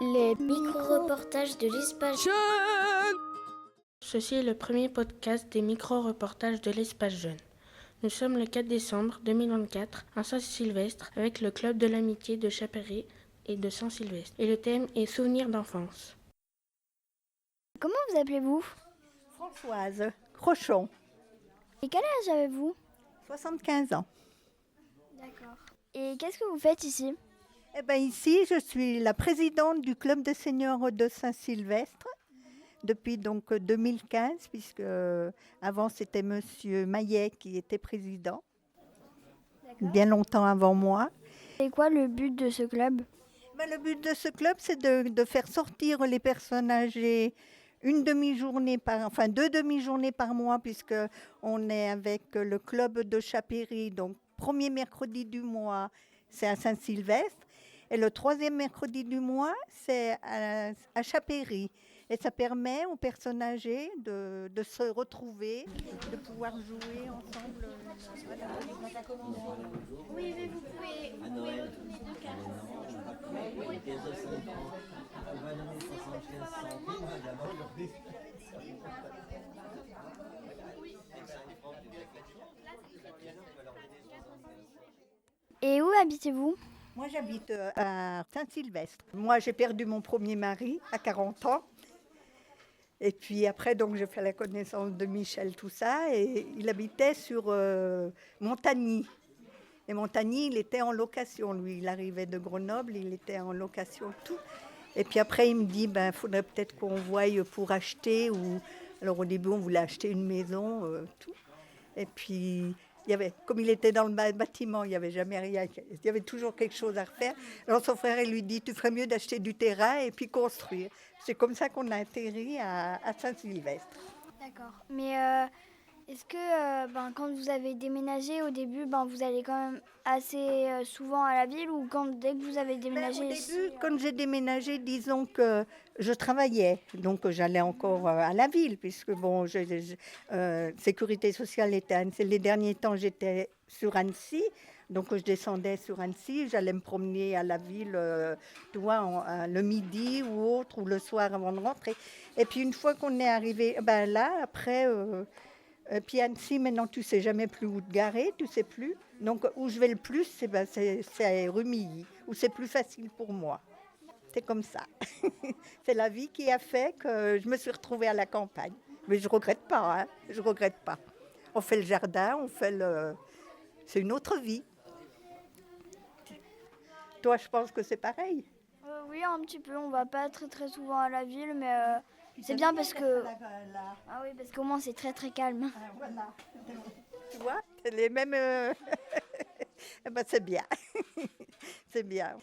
Les micro-reportages de l'Espace Jeune. Ceci est le premier podcast des micro-reportages de l'Espace Jeune. Nous sommes le 4 décembre 2024 à Saint-Sylvestre avec le club de l'amitié de Chapéry et de Saint-Sylvestre. Et le thème est souvenirs d'enfance. Comment vous appelez-vous ? Françoise Crochon. Et quel âge avez-vous ? 75 ans. D'accord. Et qu'est-ce que vous faites ici ? Eh bien ici, je suis la présidente du club des seniors de Saint-Sylvestre depuis donc 2015, puisque avant c'était Monsieur Maillet qui était président, bien longtemps avant moi. C'est quoi le but de ce club ? Le but de ce club, c'est de faire sortir les personnes âgées deux demi-journées par mois, puisque on est avec le club de Chapéry, donc premier mercredi du mois, c'est à Saint-Sylvestre. Et le troisième mercredi du mois, c'est à Chapéry. Et ça permet aux personnes âgées de se retrouver, de pouvoir jouer ensemble. Oui, mais vous pouvez retourner deux cartes. Et où habitez-vous ? Moi, j'habite à Saint-Sylvestre. Moi, j'ai perdu mon premier mari à 40 ans. Et puis après, donc, j'ai fait la connaissance de Michel, tout ça. Et il habitait sur Montagny. Et Montagny, il était en location. Lui, il arrivait de Grenoble, il était en location, tout. Et puis après, il me dit, faudrait peut-être qu'on voie pour acheter. Alors au début, on voulait acheter une maison, tout. Et puis, comme il était dans le bâtiment, il n'y avait jamais rien, il y avait toujours quelque chose à refaire. Alors son frère, il lui dit, tu ferais mieux d'acheter du terrain et puis construire. C'est comme ça qu'on a atterri à Saint-Sylvestre. D'accord. Mais est-ce que quand vous avez déménagé au début, vous allez quand même assez souvent à la ville ou dès que vous avez déménagé Au début, quand j'ai déménagé, disons que je travaillais, donc j'allais encore à la ville, puisque Sécurité sociale était à Annecy. Les derniers temps, j'étais sur Annecy, donc je descendais sur Annecy, j'allais me promener à la ville, le midi ou autre, ou le soir avant de rentrer. Et puis une fois qu'on est arrivé, là, après... puis Annecy, maintenant, tu ne sais jamais plus où te garer, tu ne sais plus. Donc, où je vais le plus, c'est Rumilly, où c'est plus facile pour moi. C'est comme ça. C'est la vie qui a fait que je me suis retrouvée à la campagne. Mais je ne regrette pas, hein. Je regrette pas. On fait le jardin, c'est une autre vie. Toi, je pense que c'est pareil. Oui, un petit peu. On ne va pas très très souvent à la ville, mais c'est bien parce que... Ah oui, parce qu'au moins c'est très très calme. Voilà. Tu vois, c'est les mêmes... c'est bien. C'est bien.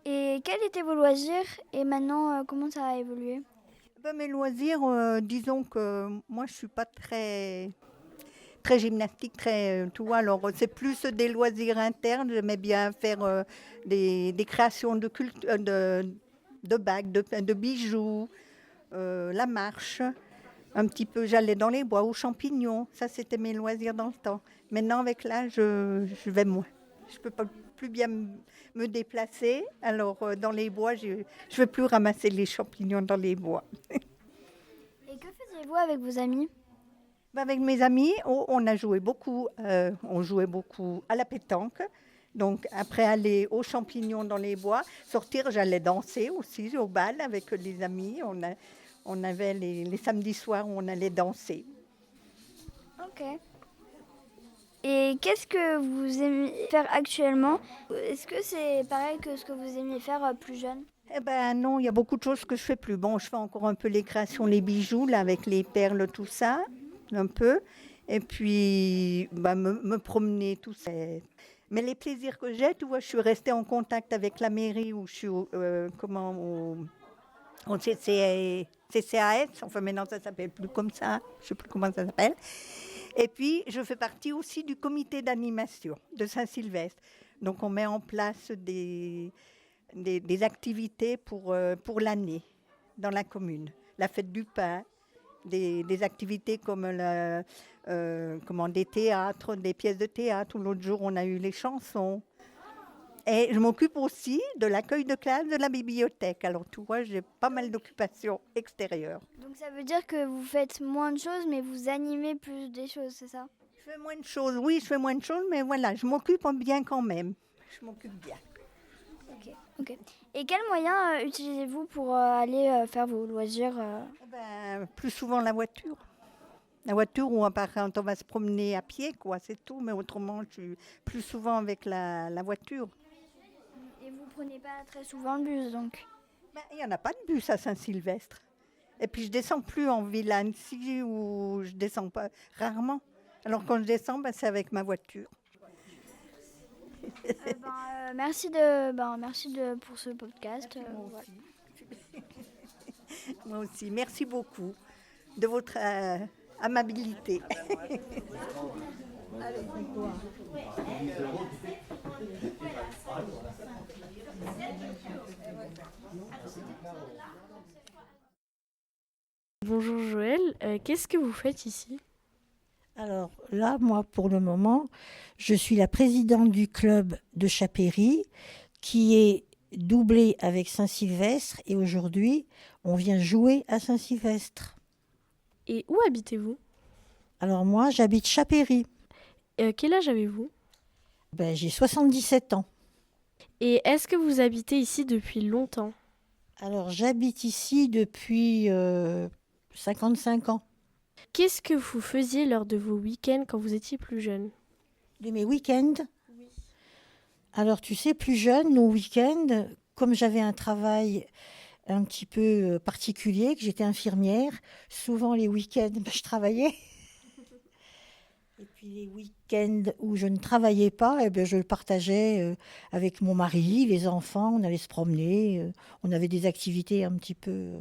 Et quels étaient vos loisirs ? Et maintenant, comment ça a évolué ? Mes loisirs, disons que moi je ne suis pas très gymnastique, alors c'est plus des loisirs internes. J'aimais bien faire des créations de bagues, de bijoux, la marche. Un petit peu, j'allais dans les bois aux champignons. Ça, c'était mes loisirs dans le temps. Maintenant, avec l'âge, je vais moins. Je ne peux pas plus bien me déplacer. Alors, dans les bois, je ne veux plus ramasser les champignons dans les bois. Et que faisiez-vous avec vos amis ? Avec mes amis, on jouait beaucoup à la pétanque. Donc, après aller aux champignons dans les bois, sortir, j'allais danser aussi au bal avec les amis. On avait les samedis soirs où on allait danser. Ok. Et qu'est-ce que vous aimez faire actuellement ? Est-ce que c'est pareil que ce que vous aimiez faire plus jeune ? Non, il y a beaucoup de choses que je fais plus. Bon, je fais encore un peu les créations, les bijoux, là, avec les perles, tout ça, un peu. Et puis, me promener, tout ça. Mais les plaisirs que j'ai, tu vois, je suis restée en contact avec la mairie où je suis, au CCAS, enfin maintenant ça ne s'appelle plus comme ça, je ne sais plus comment ça s'appelle. Et puis, je fais partie aussi du comité d'animation de Saint-Sylvestre. Donc, on met en place des activités pour l'année dans la commune. La fête du pain, des activités comme des théâtres, des pièces de théâtre. L'autre jour, on a eu les chansons. Et je m'occupe aussi de l'accueil de classe de la bibliothèque. Alors, tu vois, j'ai pas mal d'occupations extérieures. Donc ça veut dire que vous faites moins de choses, mais vous animez plus des choses, c'est ça? Je fais moins de choses, oui, je fais moins de choses, mais voilà, je m'occupe bien quand même. Je m'occupe bien. Ok. Et quels moyens utilisez-vous pour aller faire vos loisirs Plus souvent la voiture. La voiture ou quand on va se promener à pied, quoi, c'est tout. Mais autrement, je suis plus souvent avec la voiture. Et vous prenez pas très souvent le bus, donc? Il n'y en a pas de bus à Saint-Sylvestre. Et puis je descends plus en ville à Annecy où je descends pas rarement. Alors quand je descends, c'est avec ma voiture. Merci pour ce podcast. Moi aussi. Moi aussi. Merci beaucoup de votre amabilité. Bonjour Joël, qu'est-ce que vous faites ici? Alors là, moi, pour le moment, je suis la présidente du club de Chapéry, qui est doublé avec Saint-Sylvestre. Et aujourd'hui, on vient jouer à Saint-Sylvestre. Et où habitez-vous? Alors moi, j'habite Chapéry. Quel âge avez-vous? J'ai 77 ans. Et est-ce que vous habitez ici depuis longtemps? Alors j'habite ici depuis 55 ans. Qu'est-ce que vous faisiez lors de vos week-ends quand vous étiez plus jeune? De mes week-ends? Oui. Alors tu sais, plus jeune, nos week-ends, comme j'avais un travail un petit peu particulier, que j'étais infirmière, souvent les week-ends, je travaillais. Et puis les week-ends où je ne travaillais pas, je le partageais avec mon mari, les enfants, on allait se promener, on avait des activités un petit peu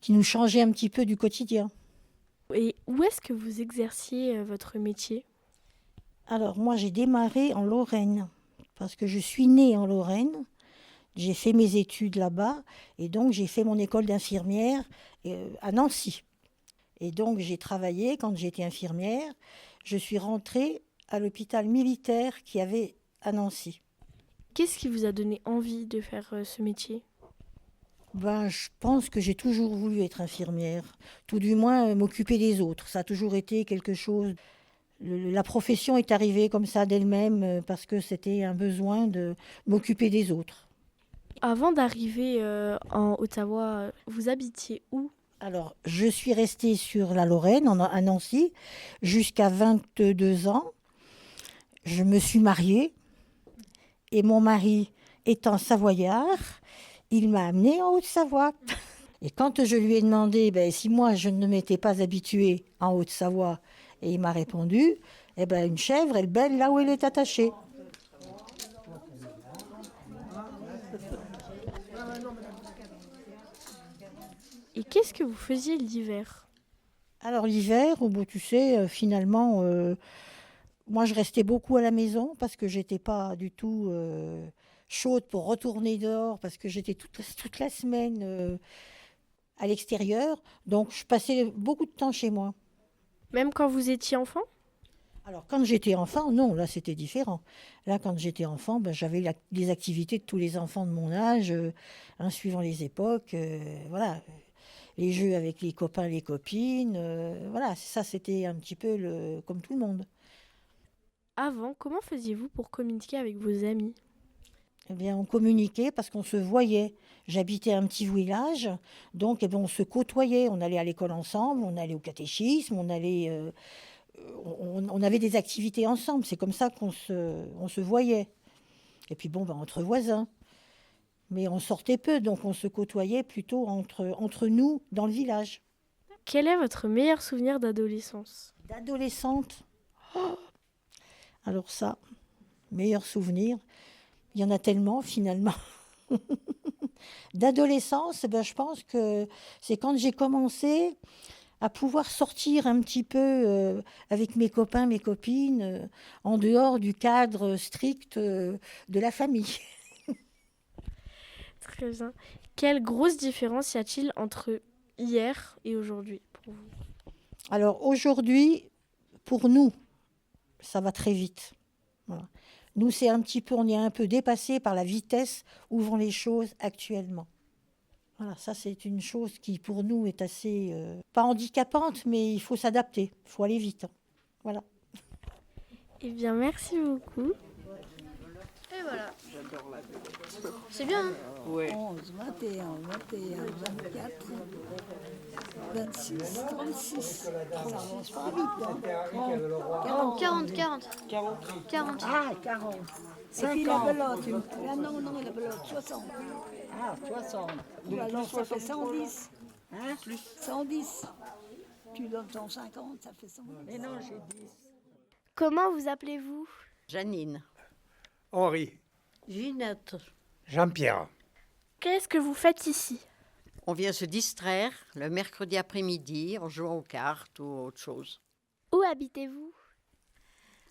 qui nous changeaient un petit peu du quotidien. Et où est-ce que vous exerciez votre métier? Alors moi j'ai démarré en Lorraine, parce que je suis née en Lorraine, j'ai fait mes études là-bas, et donc j'ai fait mon école d'infirmière à Nancy. Et donc j'ai travaillé quand j'étais infirmière, je suis rentrée à l'hôpital militaire qu'il y avait à Nancy. Qu'est-ce qui vous a donné envie de faire ce métier? Je pense que j'ai toujours voulu être infirmière, tout du moins m'occuper des autres. Ça a toujours été quelque chose. La profession est arrivée comme ça d'elle-même parce que c'était un besoin de m'occuper des autres. Avant d'arriver en Haute-Savoie, vous habitiez où? Alors, je suis restée sur la Lorraine, à Nancy, jusqu'à 22 ans. Je me suis mariée et mon mari étant savoyard, il m'a amenée en Haute-Savoie. Et quand je lui ai demandé si moi je ne m'étais pas habituée en Haute-Savoie, et il m'a répondu, une chèvre, elle belle là où elle est attachée. Et qu'est-ce que vous faisiez l'hiver? Alors l'hiver, tu sais, finalement, moi je restais beaucoup à la maison parce que j'étais pas du tout chaude pour retourner dehors parce que j'étais toute la semaine à l'extérieur. Donc je passais beaucoup de temps chez moi. Même quand vous étiez enfant? Alors quand j'étais enfant, non, là c'était différent. Là quand j'étais enfant, j'avais les activités de tous les enfants de mon âge, suivant les époques, voilà. Les jeux avec les copains, les copines, voilà, ça c'était un petit peu comme tout le monde. Avant, comment faisiez-vous pour communiquer avec vos amis? On communiquait parce qu'on se voyait. J'habitais un petit village, donc on se côtoyait. On allait à l'école ensemble, on allait au catéchisme, on avait des activités ensemble. C'est comme ça qu'on se voyait. Et puis entre voisins. Mais on sortait peu, donc on se côtoyait plutôt entre nous dans le village. Quel est votre meilleur souvenir d'adolescence? D'adolescente? Alors ça, meilleur souvenir, il y en a tellement finalement. D'adolescence, je pense que c'est quand j'ai commencé à pouvoir sortir un petit peu avec mes copains, mes copines, en dehors du cadre strict de la famille. Très bien. Quelle grosse différence y a-t-il entre hier et aujourd'hui pour vous? Alors aujourd'hui, pour nous, ça va très vite. Voilà. Nous, on est un peu dépassé par la vitesse où vont les choses actuellement. Voilà, ça c'est une chose qui pour nous est assez, pas handicapante, mais il faut s'adapter, il faut aller vite. Voilà. Eh bien, merci beaucoup. Et voilà. C'est bien. Hein. 11, 21, 21, 24, 26, 36, 36, pas vite, hein. 40, 40. 40. Ah, 40. Et puis la belote, ah non, la belote, 60. Ah, 60. Alors ça fait 110. Hein? Plus. 110. Tu donnes ton 50, ça fait 110. Mais non, j'ai 10. Comment vous appelez-vous? Janine. Henri. Ginette. Jean-Pierre. Qu'est-ce que vous faites ici? On vient se distraire le mercredi après-midi en jouant aux cartes ou autre chose. Où habitez-vous?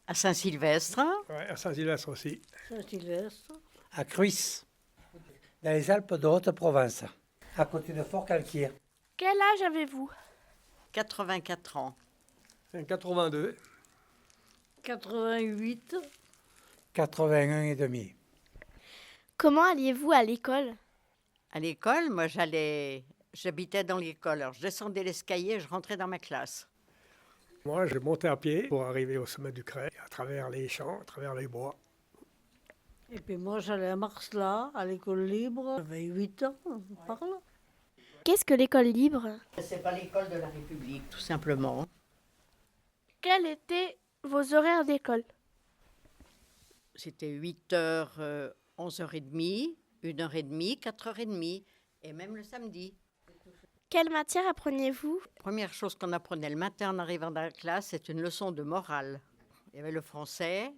À Saint-Sylvestre. Ouais, à Saint-Sylvestre aussi. Saint-Sylvestre. À Cruys, dans les Alpes de Haute-Provence, à côté de Fort-Calquier. Quel âge avez-vous? 84 ans. 82. 88. 81 et demi. Comment alliez-vous à l'école? À l'école, moi j'habitais dans l'école. Alors je descendais l'escalier, je rentrais dans ma classe. Moi, je montais à pied pour arriver au sommet du Crêt, à travers les champs, à travers les bois. Et puis moi, j'allais à Marseille, à l'école libre. J'avais 8 ans, par là. Qu'est-ce que l'école libre? C'est pas l'école de la République, tout simplement. Quels étaient vos horaires d'école? C'était 8h, 11h30, 1h30, 4h30, et même le samedi. Quelle matière appreniez-vous? Première chose qu'on apprenait le matin en arrivant dans la classe, c'est une leçon de morale. Il y avait le français,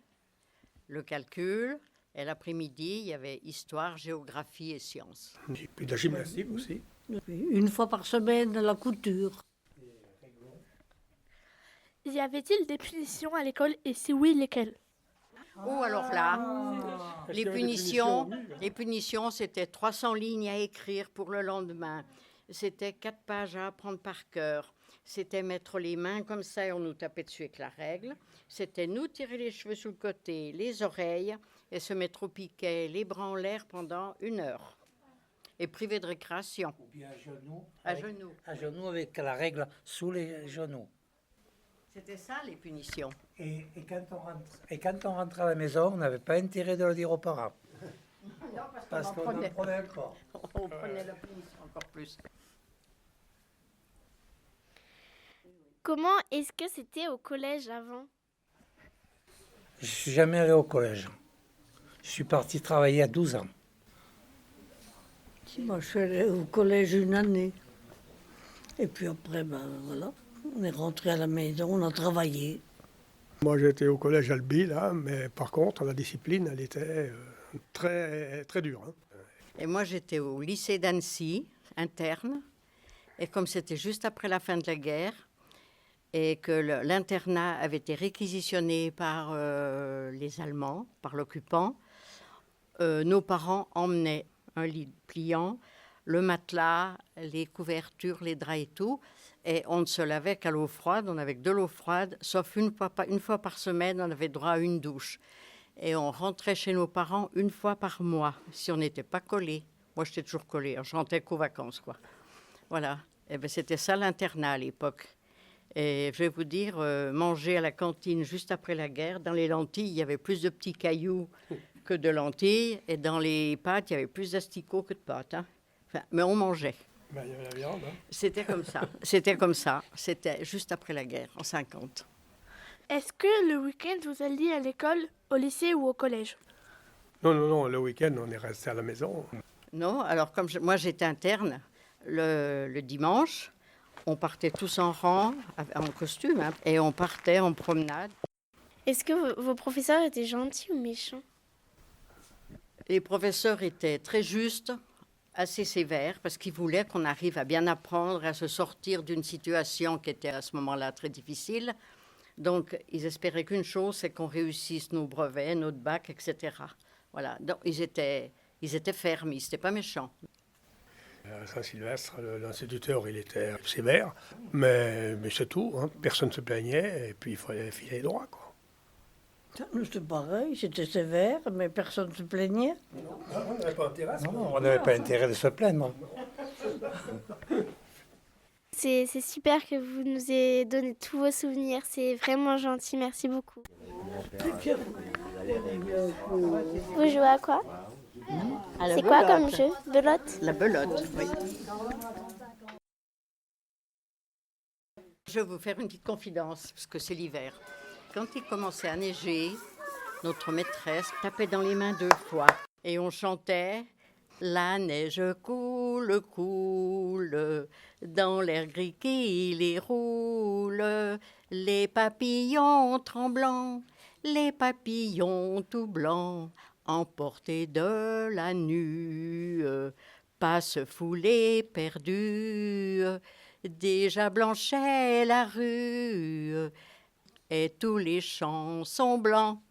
le calcul, et l'après-midi, il y avait histoire, géographie et sciences. Et puis de la gymnastique aussi. Et puis, une fois par semaine, la couture. Y avait-il des punitions à l'école et si oui, lesquelles? Oh, alors là, les punitions, c'était 300 lignes à écrire pour le lendemain. C'était 4 pages à apprendre par cœur. C'était mettre les mains comme ça et on nous tapait dessus avec la règle. C'était nous tirer les cheveux sur le côté, les oreilles et se mettre au piquet, les bras en l'air pendant 1 heure. Et privé de récréation. Ou bien À genoux. À genoux avec la règle sous les genoux. C'était ça, les punitions. Et quand on rentrait à la maison, on n'avait pas intérêt de le dire aux parents. Non, Parce qu'on en prenait encore. On prenait la punition encore plus. Comment est-ce que c'était au collège avant? Je ne suis jamais allé au collège. Je suis parti travailler à 12 ans. Moi, je suis allée au collège 1 année. Et puis après, ben voilà, on est rentré à la maison, on a travaillé. Moi, j'étais au collège Albi, là, mais par contre, la discipline, elle était très, très dure. Hein. Et moi, j'étais au lycée d'Annecy, interne. Et comme c'était juste après la fin de la guerre, et que l'internat avait été réquisitionné par les Allemands, par l'occupant, nos parents emmenaient un lit pliant, le matelas, les couvertures, les draps et tout. Et on ne se lavait qu'à l'eau froide, on avait que de l'eau froide, sauf une fois par semaine, on avait droit à une douche. Et on rentrait chez nos parents 1 fois par mois, si on n'était pas collés. Moi, j'étais toujours collée, je rentrais qu'aux vacances, quoi. Voilà, et bien, c'était ça l'internat à l'époque. Et je vais vous dire, manger à la cantine juste après la guerre, dans les lentilles, il y avait plus de petits cailloux que de lentilles, et dans les pâtes, il y avait plus d'asticots que de pâtes. Hein. Enfin, mais on mangeait. Ben, il y avait la viande. Hein. C'était comme ça. C'était comme ça. C'était juste après la guerre, en 50. Est-ce que le week-end vous alliez à l'école, au lycée ou au collège? Non, le week-end, on est resté à la maison. Non, alors comme moi j'étais interne, le dimanche, on partait tous en rang, en costume, hein, et on partait en promenade. Est-ce que vos professeurs étaient gentils ou méchants? Les professeurs étaient très justes, assez sévères, parce qu'ils voulaient qu'on arrive à bien apprendre, à se sortir d'une situation qui était à ce moment-là très difficile. Donc, ils espéraient qu'une chose, c'est qu'on réussisse nos brevets, notre bac, etc. Voilà. Donc, ils étaient fermes, ils n'étaient pas méchants. À Saint-Sylvestre, l'instituteur, il était sévère, mais c'est tout. Hein. Personne ne se plaignait, et puis il fallait filer droit, quoi. C'était pareil, c'était sévère, mais personne ne se plaignait. On n'avait pas intérêt. Non, on n'avait pas intérêt de se plaindre. C'est super que vous nous ayez donné tous vos souvenirs. C'est vraiment gentil. Merci beaucoup. Vous jouez à quoi? C'est quoi comme jeu? Belote? La belote, oui. Je vais vous faire une petite confidence, parce que c'est l'hiver. Quand il commençait à neiger, notre maîtresse tapait dans les mains 2 fois. Et on chantait « La neige coule, coule, dans l'air gris qui les roule, les papillons tremblants, les papillons tout blancs, emportés de la nue, passe foulée perdue, déjà blanchait la rue, et tous les champs sont blancs. »